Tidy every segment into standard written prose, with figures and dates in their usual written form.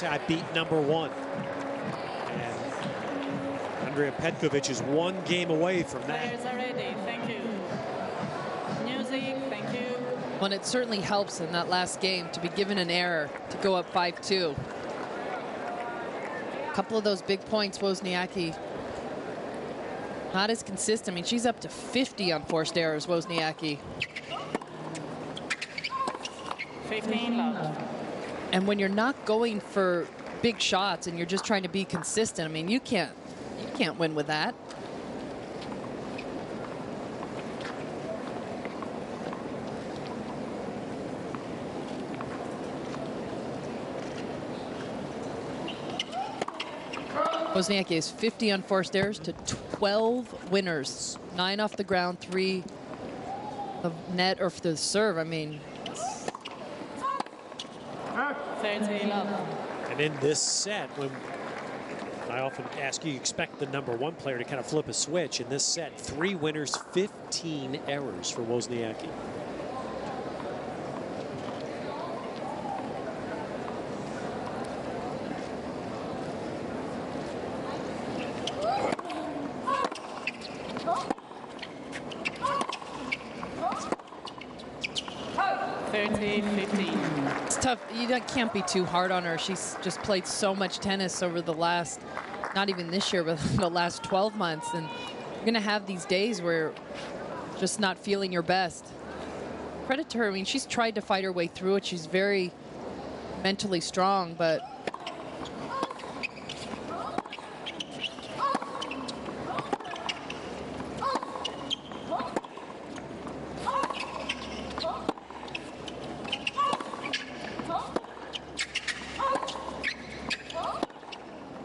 I beat #1. And Andrea Petkovic is one game away from that. Players are ready. Thank you. Music, thank you. Well, it certainly helps in that last game to be given an error to go up 5-2. A couple of those big points, Wozniacki not as consistent. I mean, she's up to 50 on forced errors, Wozniacki. 15 love. And when you're not going for big shots and you're just trying to be consistent, I mean, you can't win with that. Wozniacki is 50 on forced errors to 12 winners, 9 off the ground, 3 the net or the serve. I mean, 30 love. And in this set, when I often ask you expect the #1 player to kind of flip a switch, in this set, 3 winners, 15 errors for Wozniacki. It's tough. You can't be too hard on her. She's just played so much tennis over the last, not even this year, but the last 12 months. And you're going to have these days where you're just not feeling your best. Credit to her. I mean, she's tried to fight her way through it. She's very mentally strong, but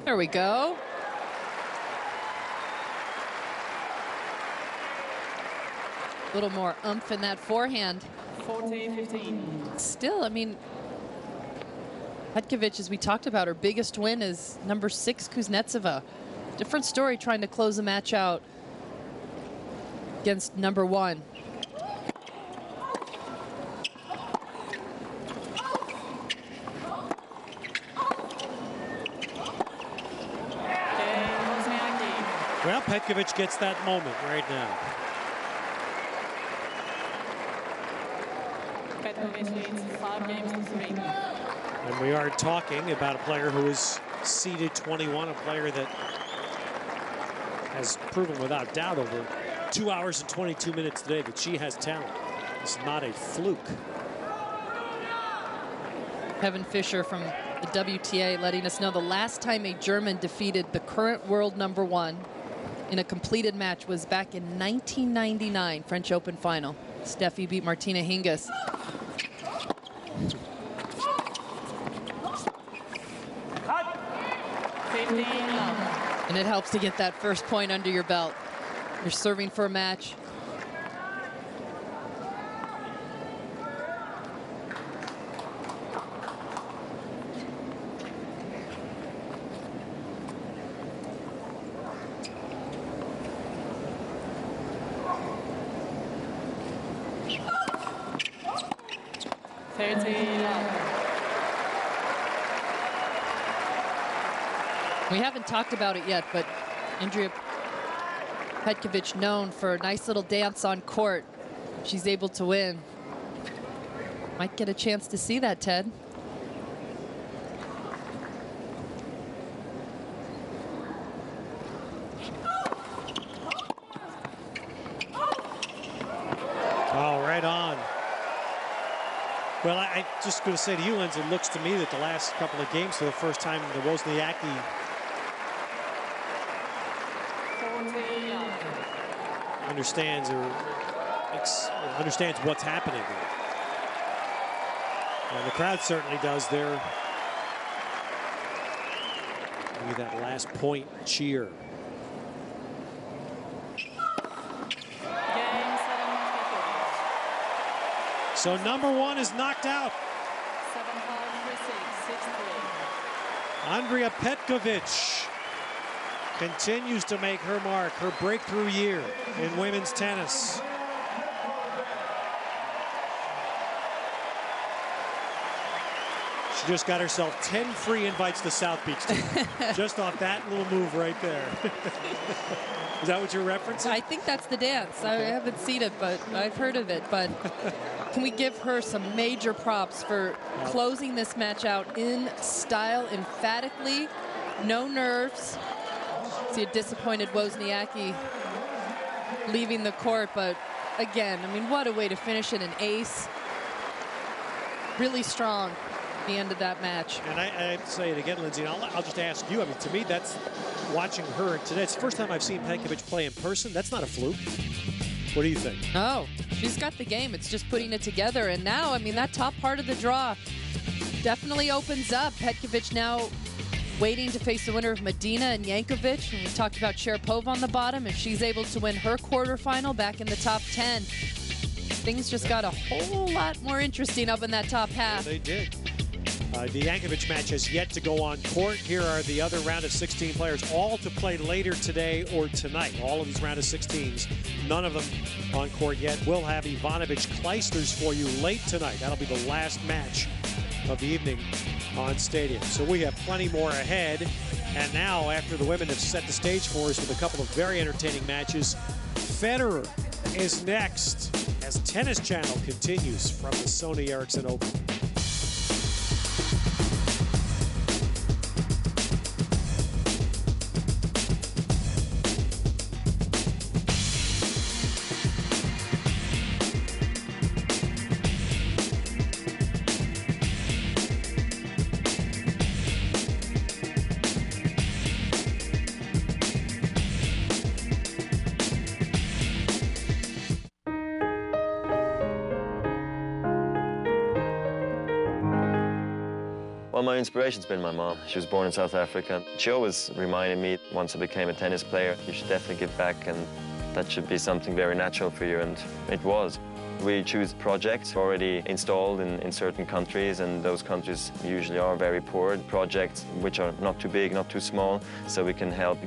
there we go. A little more oomph in that forehand. 40-15. Still, I mean, Petkovic, as we talked about, her biggest win is #6 Kuznetsova. Different story trying to close the match out against #1. Well, Petkovic gets that moment right now. Petkovic leads 5 games to 3. And we are talking about a player who is seeded 21, a player that has proven without doubt over 2 hours and 22 minutes today that she has talent. It's not a fluke. Kevin Fischer from the WTA letting us know the last time a German defeated the current world #1 in a completed match was back in 1999 French Open final. Steffi beat Martina Hingis. And it helps to get that first point under your belt. You're serving for a match. We haven't talked about it yet, but Andrea Petkovic known for a nice little dance on court. She's able to win. Might get a chance to see that, Ted. Oh, right on. Well, I just going to say to you, Lindsay, it looks to me that the last couple of games, for the first time, the Wozniacki understands what's happening there. And the crowd certainly does there. Maybe that last point cheer. So #1 is knocked out. 7-5, 3-6, 6-3. Andrea Petkovic continues to make her mark, her breakthrough year in women's tennis. She just got herself 10 free invites to South Beach tonight. Just off that little move right there. Is that what you're referencing? I think that's the dance. Okay. I haven't seen it, but I've heard of it. But can we give her some major props for closing this match out in style, emphatically, no nerves. See a disappointed Wozniacki leaving the court, but again, I mean, what a way to finish it, an ace. Really strong at the end of that match. And I say it again, Lindsay, and I'll just ask you. I mean, to me, that's watching her today. It's the first time I've seen Petkovic play in person. That's not a fluke. What do you think? Oh, she's got the game. It's just putting it together. And now, I mean, that top part of the draw definitely opens up. Petkovic now waiting to face the winner of Medina and Jankovic. And we talked about Sharapova on the bottom. If she's able to win her quarterfinal back in the top 10, things just got a whole lot more interesting up in that top half. Yeah, they did. The Jankovic match has yet to go on court. Here are the other round of 16 players, all to play later today or tonight. All of these round of 16s, none of them on court yet. We'll have Ivanovic Kleisters for you late tonight. That'll be the last match of the evening on Stadium. So we have plenty more ahead. And now, after the women have set the stage for us with a couple of very entertaining matches, Federer is next as Tennis Channel continues from the Sony Ericsson Open. Well, my inspiration's been my mom. She was born in South Africa. She always reminded me, once I became a tennis player, you should definitely give back, and that should be something very natural for you, and it was. We choose projects already installed in certain countries, and those countries usually are very poor. Projects which are not too big, not too small, so we can help